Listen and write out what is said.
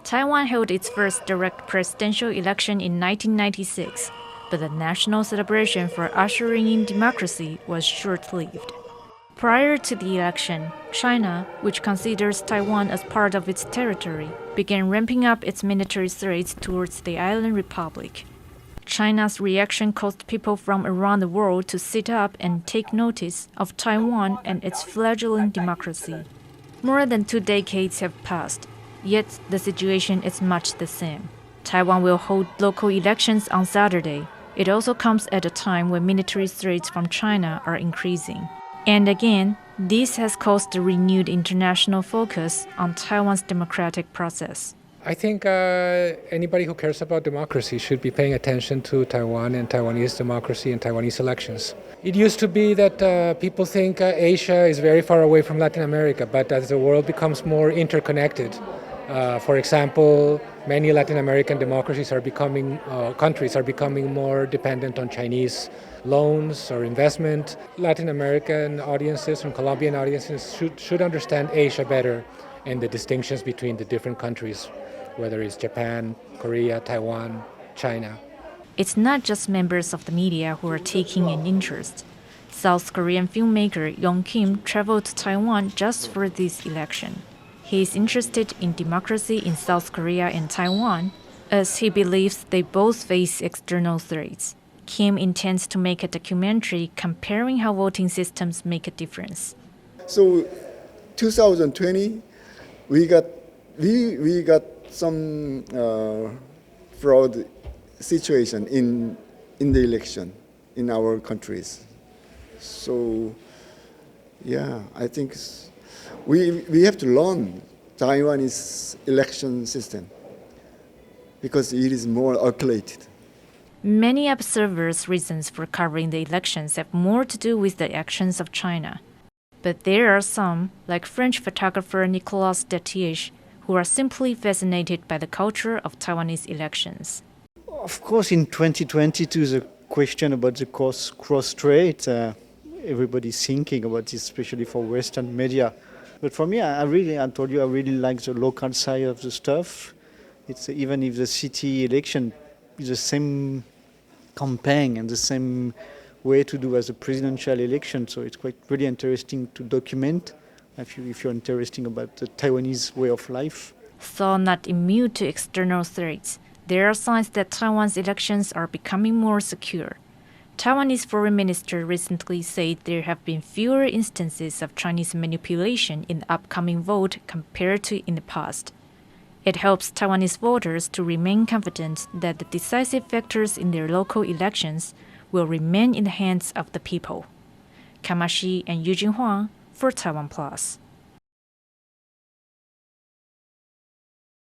Taiwan held its first direct presidential election in 1996, but the national celebration for ushering in democracy was short-lived. Prior to the election, China, which considers Taiwan as part of its territory, began ramping up its military threats towards the island republic. China's reaction caused people from around the world to sit up and take notice of Taiwan and its fledgling democracy. More than 2 decades have passed, yet the situation is much the same. Taiwan will hold local elections on Saturday. It also comes at a time when military threats from China are increasing. And again, this has caused a renewed international focus on Taiwan's democratic process. I think anybody who cares about democracy should be paying attention to Taiwan and Taiwanese democracy and Taiwanese elections. It used to be that people think Asia is very far away from Latin America, but as the world becomes more interconnected, for example, many Latin American democracies are becoming, countries are becoming more dependent on Chinese loans or investment. Latin American audiences and Colombian audiences should understand Asia better and the distinctions between the different countries, whether it's Japan, Korea, Taiwan, China. It's not just members of the media who are taking an interest. South Korean filmmaker Yujing traveled to Taiwan just for this election. He is interested in democracy in South Korea and Taiwan, as he believes they both face external threats. Kim intends to make a documentary comparing how voting systems make a difference. So 2020, we got some fraud situation in the election in our countries. So yeah, I think we have to learn Taiwanese election system because it is more accurate. Many observers' reasons for covering the elections have more to do with the actions of China. But there are some, like French photographer Nicolas Detiche, who are simply fascinated by the culture of Taiwanese elections. Of course, in 2022, the question about the cross-strait, everybody's thinking about this, especially for Western media. But for me, I told you, I really like the local side of the stuff. It's even if the city election is the same campaign and the same way to do as a presidential election, so it's quite really interesting to document if you're interested about the Taiwanese way of life. Though not immune to external threats, there are signs that Taiwan's elections are becoming more secure. Taiwanese Foreign Minister recently said there have been fewer instances of Chinese manipulation in the upcoming vote compared to in the past. It helps Taiwanese voters to remain confident that the decisive factors in their local elections will remain in the hands of the people. Kamashi and Huang for TaiwanPlus.